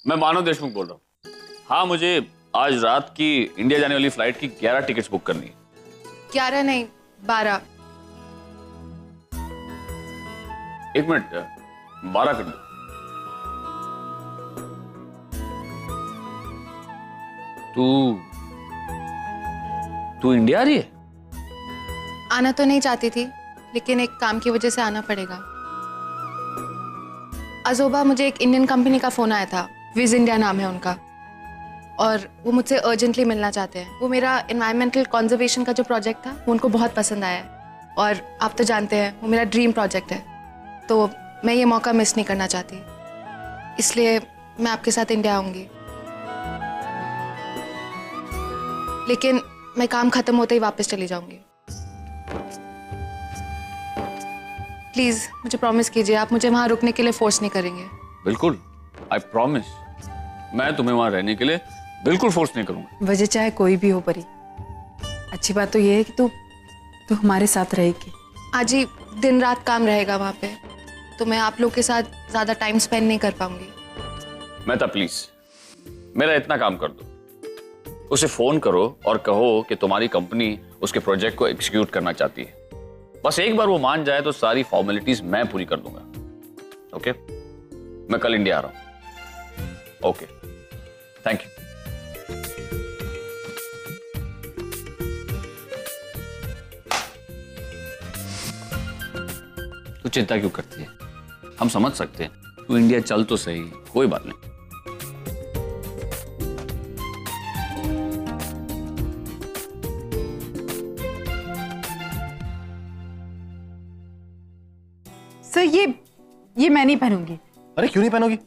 मैं मानव देशमुख बोल रहा हूँ। हाँ, मुझे आज रात की इंडिया जाने वाली फ्लाइट की 11 टिकट्स बुक करनी है। 11 नहीं, 12। 1 मिनट, 12 कर दो। तू इंडिया आ रही है? आना तो नहीं चाहती थी, लेकिन एक काम की वजह से आना पड़ेगा। अजोबा, मुझे एक इंडियन कंपनी का फोन आया था, विज इंडिया नाम है उनका, और वो मुझसे अर्जेंटली मिलना चाहते हैं। वो मेरा एनवायरमेंटल कंजर्वेशन का जो प्रोजेक्ट था वो उनको बहुत पसंद आया है, और आप तो जानते हैं वो मेरा ड्रीम प्रोजेक्ट है, तो मैं ये मौका मिस नहीं करना चाहती, इसलिए मैं आपके साथ इंडिया आऊँगी। लेकिन मैं काम खत्म होते ही वापस चली जाऊंगी। प्लीज मुझे प्रॉमिस कीजिए, आप मुझे वहां रुकने के लिए फोर्स नहीं करेंगे। बिल्कुल, आई प्रॉमिस। मैं तुम्हें वहां रहने के लिए बिल्कुल फोर्स नहीं करूंगा। वजह चाहे कोई भी हो परी, अच्छी बात तो ये है कि तू हमारे साथ रहेगी। आज ही दिन रात काम रहेगा वहां पे, तो मैं आप लोग के साथ ज्यादा टाइम स्पेंड नहीं कर पाऊंगी। मेहता प्लीज मेरा इतना काम कर दो, उसे फोन करो और कहो कि तुम्हारी कंपनी उसके प्रोजेक्ट को एग्जीक्यूट करना चाहती है। बस एक बार वो मान जाए तो सारी फॉर्मेलिटीज मैं पूरी कर दूंगा। ओके, मैं कल इंडिया आ रहा हूं। Okay, thank you. तू चिंता क्यों करती है? हम समझ सकते हैं, तू इंडिया चल तो सही, कोई बात नहीं। सर ये मैं नहीं पहनूंगी। अरे क्यों नहीं पहनोगी?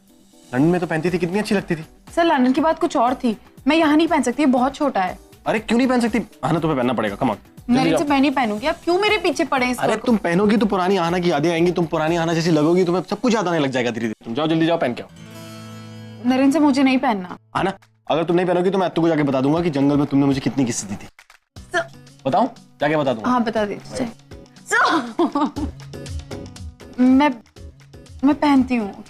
लंदन में तो पहनती थी, कितनी अच्छी लगती थी। सर लंदन की बात कुछ और थी, मैं यहाँ नहीं पहन सकती, ये बहुत छोटा है। अरे क्यों नहीं पहन सकती? आना तुम्हें पहनना पड़ेगा, कम ऑन। मेरे से मैं नहीं पहनूंगी, आप क्यों मेरे पीछे पड़े हैं? अरे तुम पहनोगी तो पुरानी आना की यादें आएंगी, तुम पुरानी आना जैसी लगोगी, तुम्हें सब कुछ याद आने लग जाएगा धीरे धीरे। तुम जाओ, जल्दी जाओ, पहन के आओ। नरेंद्र से मुझे नहीं पहनना। आना, अगर तुम नहीं पहनोगी तो मैं अत्तू को जाके बता दूंगा कि जंगल में तुमने मुझे कितनी किस्से दी थी। बताऊं? जाके बता दूंगा। हाँ बता दीजिए। मैं पहनती हूँ।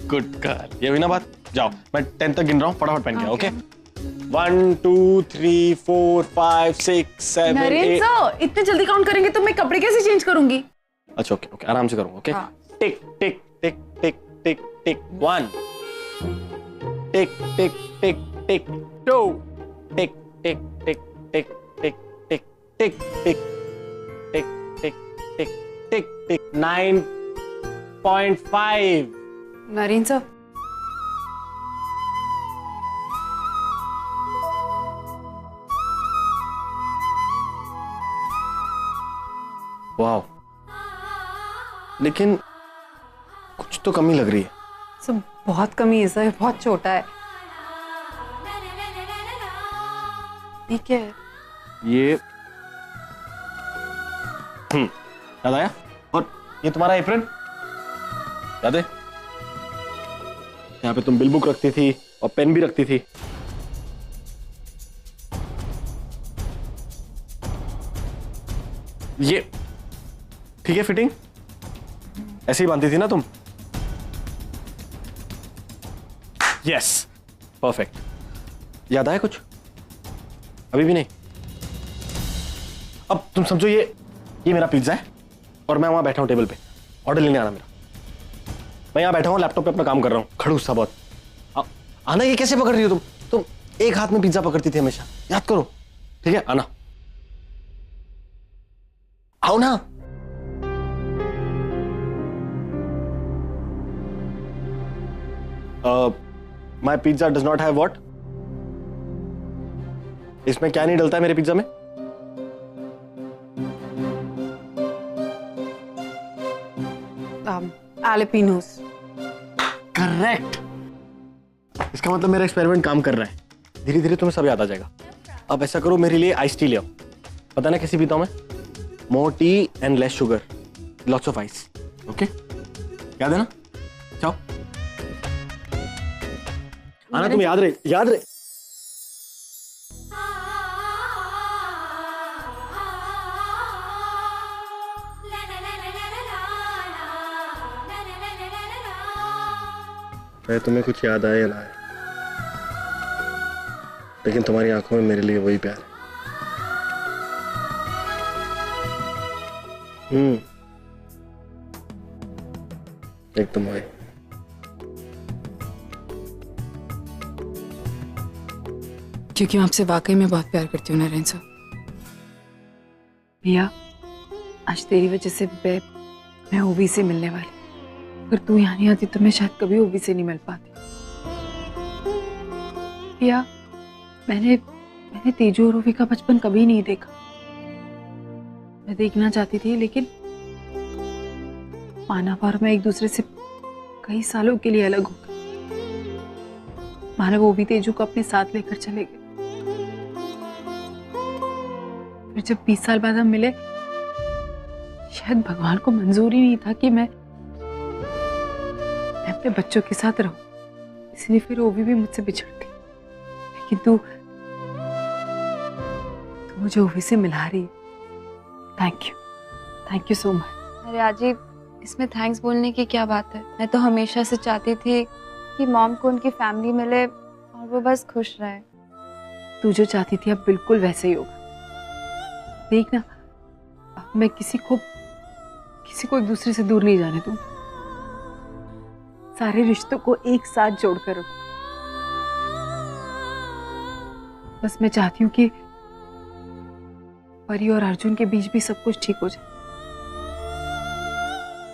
गुड गर्ल, ये हुई ना बात। जाओ, मैं 10 तक गिन रहा हूँ, फटाफट पहन के आओ। ओके, 1 2 3 4 5 6 7 नरेंद्र 8। सर, इतने जल्दी काउंट करेंगे तो मैं कपड़े कैसे चेंज करूंगी? अच्छा ओके ओके, आराम से करूंगा। ओके, टिक टिक टिक टिक टिक टिक 1, टिक टिक टिक टिक 2, टिक टिक टिक टिक टिक टिक टिक टिक टिक टिक टिक टिक टिक 9.5। नरेंद्र सर, वाह, लेकिन कुछ तो कमी लग रही है। सर बहुत कमी है सर, बहुत छोटा है। ये क्या है? ये याद आया? और ये तुम्हारा एप्रन याद है? यहाँ पे तुम बिल बुक रखती थी और पेन भी रखती थी। ये ठीक है फिटिंग? ऐसे ही बांधती थी ना तुम? Yes, perfect. याद आया कुछ? अभी भी नहीं? अब तुम समझो, ये मेरा पिज्जा है और मैं वहां बैठा हूं टेबल पे, ऑर्डर लेने आना मेरा। मैं यहां बैठा हूं, लैपटॉप पे अपना काम कर रहा हूं, खड़ूस सा बहुत। आना, ये कैसे पकड़ रही हो तुम एक हाथ में पिज्जा पकड़ती थी हमेशा, याद करो। ठीक है, आना, आओ ना। My pizza does not have what? इसमें क्या नहीं डलता है मेरे पिज्जा में? एलिपिनोस। करेक्ट। इसका मतलब मेरा एक्सपेरिमेंट काम कर रहा है। धीरे धीरे तुम्हें सब याद आ जाएगा। अब ऐसा करो, मेरे लिए आइस टी ले आओ। पता ना कैसी पीता हूं मैं? More tea and less sugar, lots of ice. Okay, याद है ना? जाओ आना, तुम याद रहे, याद रहे। तुम्हें कुछ याद आए या ना आए? लेकिन तुम्हारी आंखों में मेरे लिए वही प्यार है। एकदम वही। क्योंकि मैं आपसे वाकई में बहुत प्यार करती हूँ नरेंद्र साहब। भैया, आज तेरी वजह से मैं ओवी से मिलने वाली। अगर तू यहाँ नहीं आती तो मैं शायद कभी ओवी से नहीं मिल पाती। भैया, मैंने तेजू और ओवी का बचपन कभी नहीं देखा। मैं देखना चाहती थी, लेकिन मानव और मैं एक दूसरे से कई सालों के लिए अलग हो गए। मानव ओवी तेजू को अपने साथ लेकर चले गए। फिर जब 20 साल बाद हम मिले, शायद भगवान को मंजूर ही नहीं था कि मैं अपने बच्चों के साथ रहूं, इसलिए फिर ओवी भी मुझसे बिछड़ गई। लेकिन तू मुझे ओवी से मिला रही है। Thank you so much. अरे आजी, इसमें थैंक्स बोलने की क्या बात है। मैं तो हमेशा से चाहती थी कि मॉम को उनकी फैमिली मिले और वो बस खुश रहे। तू जो चाहती थी अब बिल्कुल वैसे ही होगा। देख ना, अब मैं किसी को एक दूसरे से दूर नहीं जाने दूं। सारे रिश्तों को एक साथ जोड़कर रखूं। बस मैं चाहती हूँ कि परी और अर्जुन के बीच भी सब कुछ ठीक हो जाए।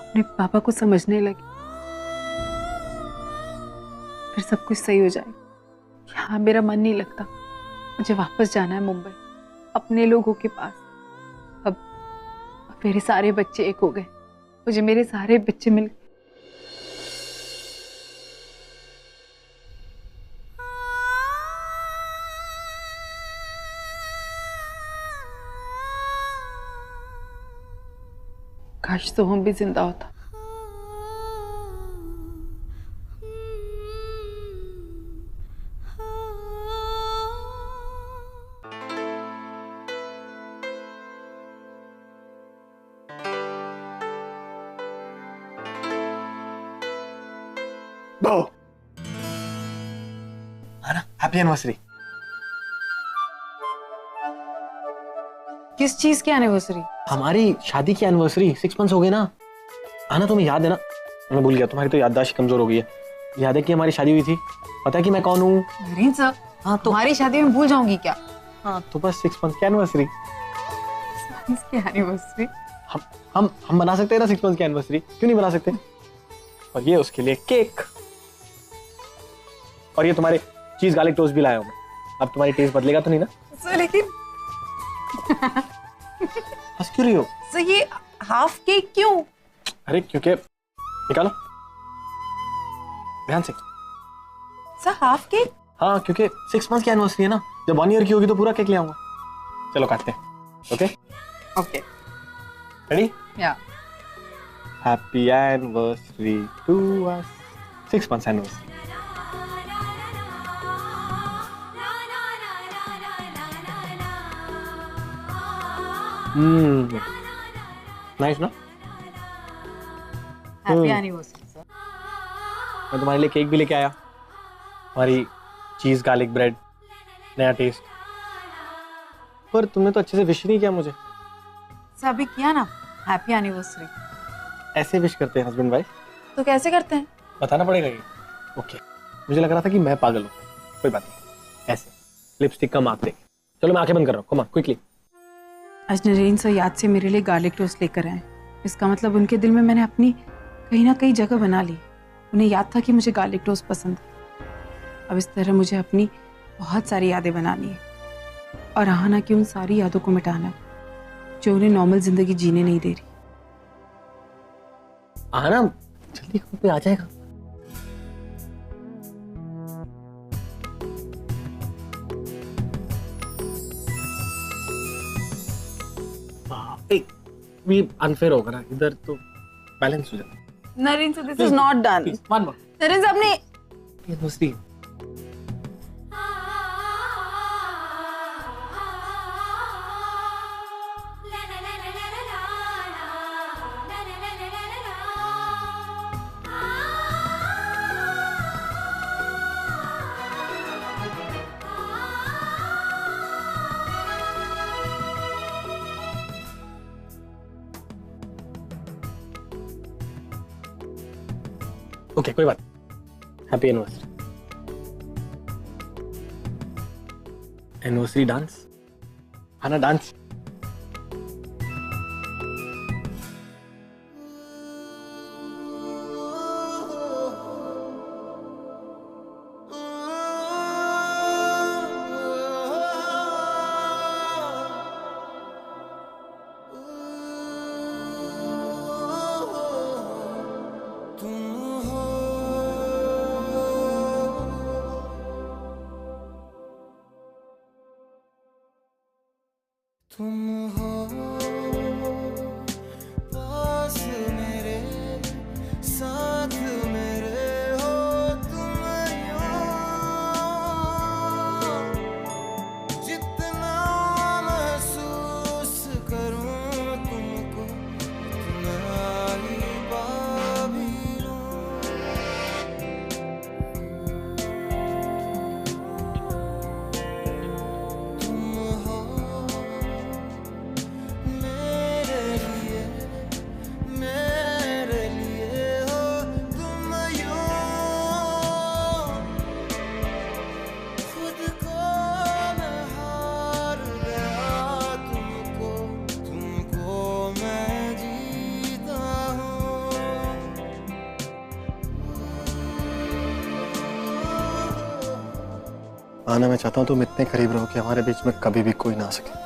अपने पापा को समझने लगे, फिर सब कुछ सही हो जाए। यहाँ मेरा मन नहीं लगता, मुझे वापस जाना है मुंबई, अपने लोगों के पास। अब मेरे सारे बच्चे एक हो गए, मुझे मेरे सारे बच्चे मिल गए। काश सोहम भी जिंदा होता। Happy anniversary. किस चीज की एनिवर्सरी? हमारी शादी की एनिवर्सरी। 6 मंथ्स हो गए ना। आना, तुम्हें याद है ना? मैं भूल गया, तुम्हारी तो याददाश्त कमजोर हो गई है। याद है कि हमारी शादी हुई थी? पता है कि मैं कौन हूँ? नरेंद्र साहब, हाँ तो तुम्हारी शादी में भूल जाऊंगी क्या? हाँ तो बस 6 मंथ की एनिवर्सरी। इसकी एनिवर्सरी हम बना सकते हैं ना 6 मंथ की एनिवर्सरी? क्यों नहीं बना सकते? और ये उसके लिए केक, और ये तुम्हारे चीज गार्लिक टोस्ट भी लाया हूं मैं। अब तुम्हारी टेस्ट बदलेगा तो नहीं ना? सर लेकिन हंस क्यों रही हो? सर ये हाफ केक क्यों? अरे क्योंकि, निकालो ध्यान से। Sir half cake? हाँ क्योंकि 6 मंथ की एनिवर्सरी है ना। जब 1 ईयर की होगी तो पूरा केक ले आऊंगा। चलो काटते हैं। Okay okay, ready? Yeah. Happy anniversary to us. 6 months anniversary. Nice ना? Happy anniversary sir. मैं तुम्हारे लिए केक भी लेके आया, हमारी चीज गार्लिक ब्रेड, नया टेस्ट। पर तुमने तो अच्छे से विश नहीं किया मुझे। सर अभी किया ना, हैप्पी एनिवर्सरी। ऐसे विश करते हैं हस्बैंड वाइफ? तो कैसे करते हैं? बताना पड़ेगा ये। ओके, मुझे लग रहा था कि मैं पागल हूँ। कोई बात नहीं, ऐसे लिपस्टिक का मार्क देंगे। चलो मैं आंखें बंद कर रहा हूँ, कम ऑन क्विकली। आज नरेंद्र सर याद से मेरे लिए गार्लिक टोस्ट लेकर आए। इसका मतलब उनके दिल में मैंने अपनी कहीं ना कहीं जगह बना ली। उन्हें याद था कि मुझे गार्लिक टोस्ट पसंद है। अब इस तरह मुझे अपनी बहुत सारी यादें बनानी है और आना कि उन सारी यादों को मिटाना है जो उन्हें नॉर्मल जिंदगी जीने नहीं दे रही। आना जल्दी, कोई आ जाएगा। भी अनफेयर होगा ना, इधर तो बैलेंस हो जाता। Narendra this is not done. One more. Narendra आपने एनिवर्सरी। ओके कोई बात। Happy anniversary. एनिवर्सरी डांस, है ना डांस? तुम हो पास मेरे, साथ मेरे हो तुम यूं, जितना महसूस करूं तुमको उतना ही पा भी लूं। तुम हो मेरे लिए हो तुम यूं, खुद को मैं हार गया तुमको मैं जीता हूँ। आना मैं चाहता हूँ तुम इतने करीब रहो कि हमारे बीच में कभी भी कोई ना आ सके।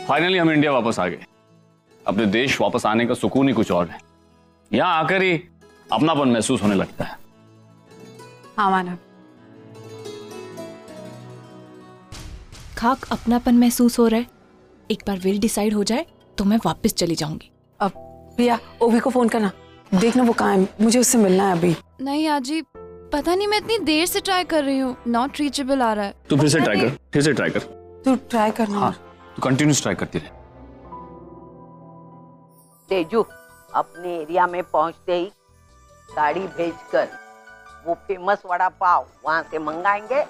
फाइनली हम इंडिया वापस आ गए। अपने देश वापस आने का सुकून ही कुछ और है। यहाँ आकर ही अपनापन महसूस होने लगता है। हाँ मानव, खाक अपनापन महसूस हो रहा है। एक बार विल डिसाइड हो जाए तो मैं वापस चली जाऊंगी। अब भैया ओवी को फोन करना, देखना वो कहाँ है, मुझे उससे मिलना है अभी। नहीं आजी, पता नहीं मैं इतनी देर से ट्राई कर रही हूँ, नॉट रीचेबल आ रहा है। तू फिर से ट्राई कर, फिर से ट्राई कर। तू ट्राई करना। हाँ, तू कंटिन्यूस ट्राई करती रहे। तेजू अपने एरिया में पहुंचते ही गाड़ी भेजकर वो फेमस वड़ा पाव वहां से मंगाएंगे,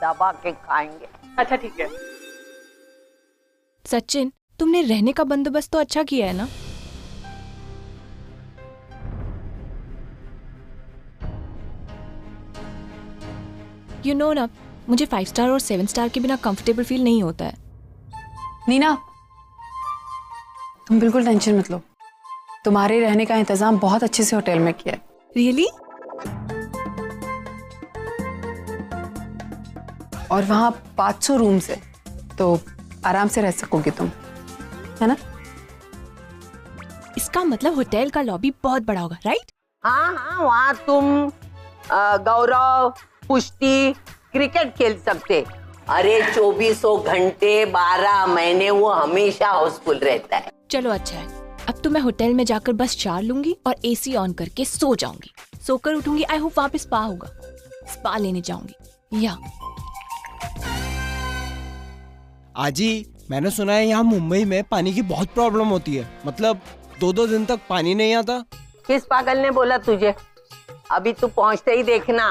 दबा के खाएंगे। अच्छा ठीक है। सचिन, तुमने रहने का बंदोबस्त तो अच्छा किया है ना? यू नो ना, मुझे 5 स्टार और 7 स्टार के बिना कंफर्टेबल फील नहीं होता है। नीना, तुम बिल्कुल टेंशन मत लो, तुम्हारे रहने का इंतजाम बहुत अच्छे से होटल में किया है। रियली? और वहाँ 500 रूम्स है, तो आराम से रह सकोगे तुम, है ना? इसका मतलब होटल का लॉबी बहुत बड़ा होगा, राइट? हाँ हाँ, वहाँ तुम गौरव, पुष्टि क्रिकेट खेल सकते। अरे 24 घंटे 12 महीने वो हमेशा हाउसफुल रहता है। चलो अच्छा है, अब तो मैं होटल में जाकर बस शावर लूंगी और एसी ऑन करके सो जाऊंगी। सोकर उठूंगी, आई होप वहाँ पे स्पा होगा, स्पा लेने जाऊंगी। या आजी, मैंने सुना है यहाँ मुंबई में पानी की बहुत प्रॉब्लम होती है, मतलब 2-2 दिन तक पानी नहीं आता। किस पागल ने बोला तुझे? अभी तू पहुँचते ही देखना,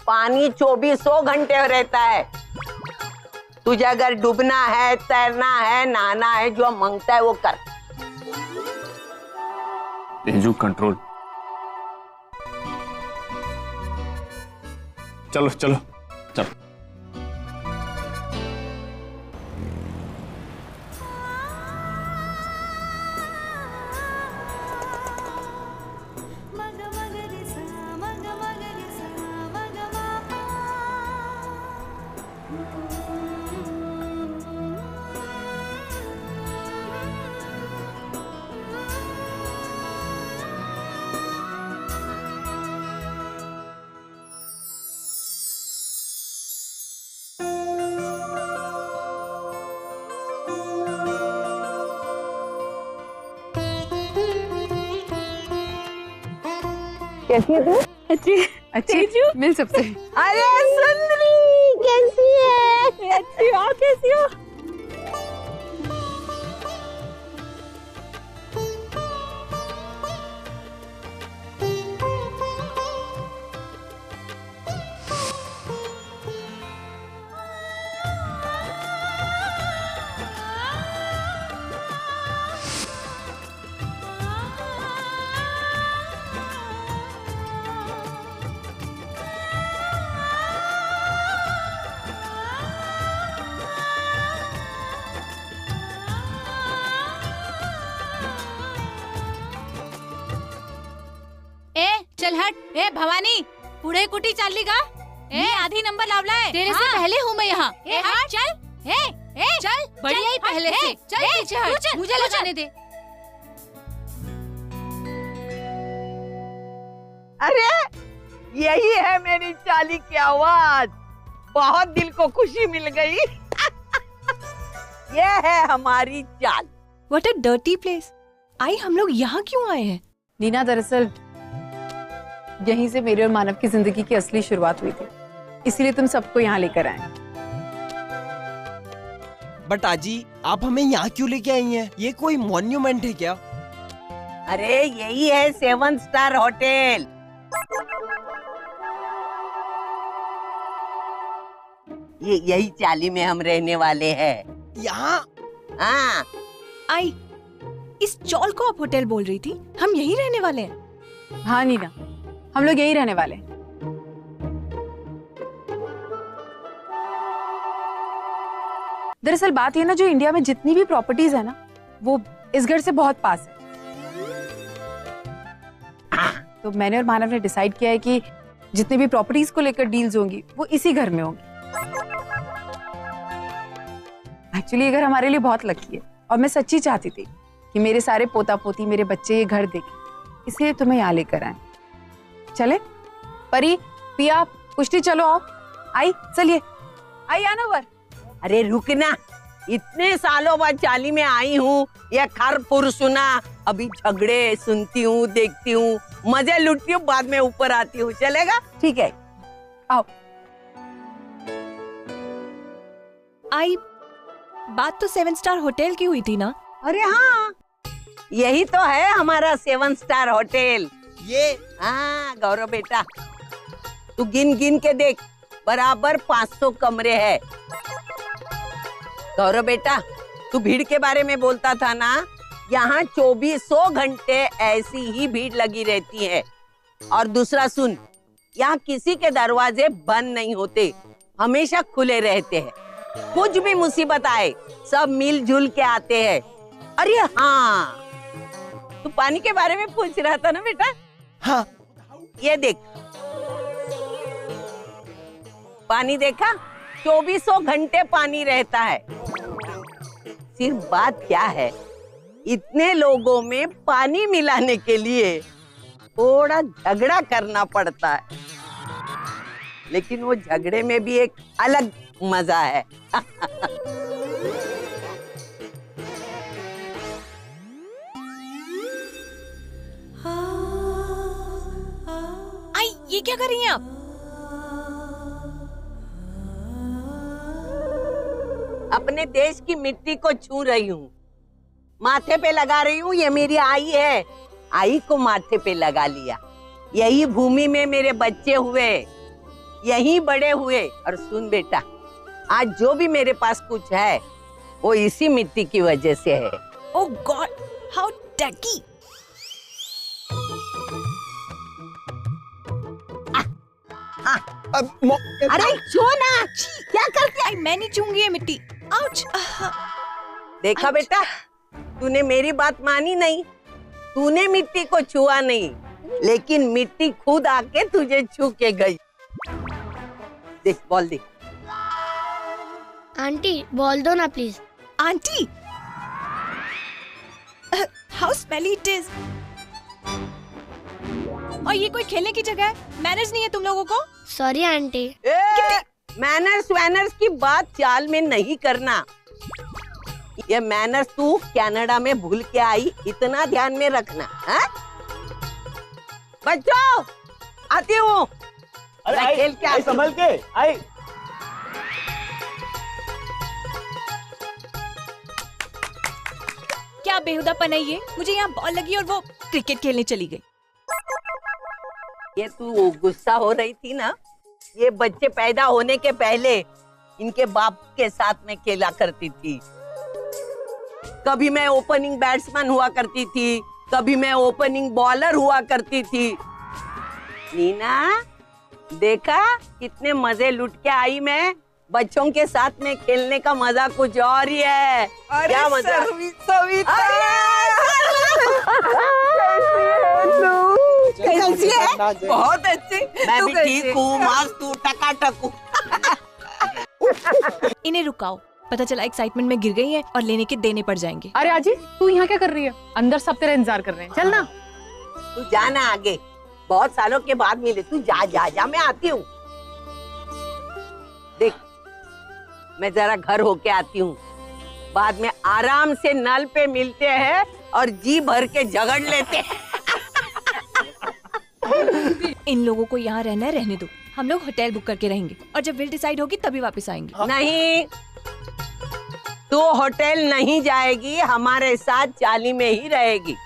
पानी 24 घंटे रहता है। तुझे अगर डूबना है, तैरना है, नहाना है, जो मांगता है वो कर। तेजू कंट्रोल। चलो चलो चलो। कैसी है तू? अच्छी मिल सबसे। अरे सुंदरी, कैसी है? अच्छी हो, कैसी हो? चल हट। ए भवानी पुढे कुठे चालली का? ए आधी नंबर लावलाय। तेरे से पहले हूँ मैं यहाँ। ए हट चल। ए चल बढ़िया ही पहले से। चल पीछे हट, मुझे ले जाने दे। अरे यही है मेरी चाली की आवाज। बहुत दिल को खुशी मिल गई। ये है हमारी चाल। What a dirty place. आई हम लोग यहाँ क्यों आए हैं? नीना, दरअसल यहीं से मेरे और मानव की जिंदगी की असली शुरुआत हुई थी, इसलिए तुम सबको यहाँ लेकर आए। बट आजी, आप हमें यहाँ क्यों लेके आई हैं? ये कोई मॉन्यूमेंट है क्या? अरे यही है 7 स्टार होटल। यही चाली में हम रहने वाले हैं। यहाँ? हाँ। आई इस चौल को आप होटल बोल रही थी? हम यहीं रहने वाले हैं। हाँ नीना, हम लोग यहीं रहने वाले हैं। दरअसल बात ये ना, जो इंडिया में जितनी भी प्रॉपर्टीज है ना, वो इस घर से बहुत पास है। तो मैंने और मानव ने डिसाइड किया है कि जितनी भी प्रॉपर्टीज को लेकर डील्स होंगी वो इसी घर में होंगी। एक्चुअली ये घर हमारे लिए बहुत लकी है और मैं सच्ची चाहती थी कि मेरे सारे पोता पोती, मेरे बच्चे ये घर देखें, इसलिए तुम्हें यहाँ लेकर आए। चले परी, पिया, पुष्टि, चलो आओ। आई चलिए, आई आना वर। अरे रुकना, इतने सालों बाद चाली में आई हूँ, ये खरपुर सुना, अभी झगड़े सुनती हूँ, देखती हूँ, मजे लुटती हूँ, बाद में ऊपर आती हूँ। चलेगा? ठीक है, आओ। आई बात तो 7 स्टार होटल की हुई थी ना? अरे हाँ, यही तो है हमारा 7 स्टार होटल। ये हाँ गौरव बेटा, तू गिन गिन के देख, बराबर 500 कमरे हैं। गौरव बेटा, तू भीड़ के बारे में बोलता था ना, यहाँ 2400 घंटे ऐसी ही भीड़ लगी रहती है। और दूसरा सुन, यहाँ किसी के दरवाजे बंद नहीं होते, हमेशा खुले रहते हैं। कुछ भी मुसीबत आए, सब मिलजुल के आते हैं। अरे हाँ, तू पानी के बारे में पूछ रहा था ना बेटा? हाँ। ये देख, पानी देखा? 2400 घंटे पानी रहता है। सिर्फ बात क्या है, इतने लोगों में पानी मिलाने के लिए थोड़ा झगड़ा करना पड़ता है, लेकिन वो झगड़े में भी एक अलग मजा है। आई ये क्या कर रही हैं आप? अपने देश की मिट्टी को छू रही हूँ, माथे पे लगा रही हूँ। ये मेरी आई है, आई को माथे पे लगा लिया। यही भूमि में मेरे बच्चे हुए, यही बड़े हुए। और सुन बेटा, आज जो भी मेरे पास कुछ है वो इसी मिट्टी की वजह से है। ओह गॉड, हाउ टैकी। अरे छू ना, क्या करती है? मैं नहीं छूंगी ये मिट्टी। आउच। देखा बेटा, तूने मेरी बात मानी नहीं, तूने मिट्टी को छुआ नहीं, लेकिन मिट्टी खुद आके तुझे छू के गई। देख, बोल दे। आंटी बोल दो ना please. Aunty, how smelly it is. और ये कोई खेलने की जगह है? मैनर्स नहीं है तुम लोगों को? Sorry aunty. मैनर्स वैनर्स की बात चाल में नहीं करना। ये मैनर्स तू कनाडा में भूल के आई, इतना ध्यान में रखना। है बच्चों, आती हूँ। अरे खेल के संभल के आई। क्या बेहुदापन है ये? मुझे यहाँ बॉल लगी और वो क्रिकेट खेलने चली गई। ये तू गुस्सा हो रही थी ना, ये बच्चे पैदा होने के पहले इनके बाप के साथ में खेला करती थी। कभी मैं ओपनिंग बैट्समैन हुआ करती थी, कभी मैं ओपनिंग बॉलर हुआ करती थी। नीना, देखा कितने मजे लुट के आई मैं। बच्चों के साथ में खेलने का मजा कुछ और ही है। क्या मजा? कैसी है? बहुत अच्छी। मैं भी ठीक हूँ, मस्त हूँ, टकाटक हूँ। इन्हें रुकाओ, पता चला एक्साइटमेंट में गिर गई है और लेने के देने पड़ जाएंगे। अरे आजी तू यहाँ क्या कर रही है? अंदर सब तेरा इंतजार कर रहे हैं, चल ना। तू जाना आगे, बहुत सालों के बाद मिले। तू जा जा जा, मैं आती हूँ। देख, मैं जरा घर होके आती हूँ, बाद में आराम से नल पे मिलते हैं और जी भर के झगड़ लेते हैं। इन लोगों को यहाँ रहना है, रहने दो। हम लोग होटल बुक करके रहेंगे और जब विल डिसाइड होगी तभी वापस आएंगे। नहीं, तू होटल नहीं जाएगी, हमारे साथ चाली में ही रहेगी।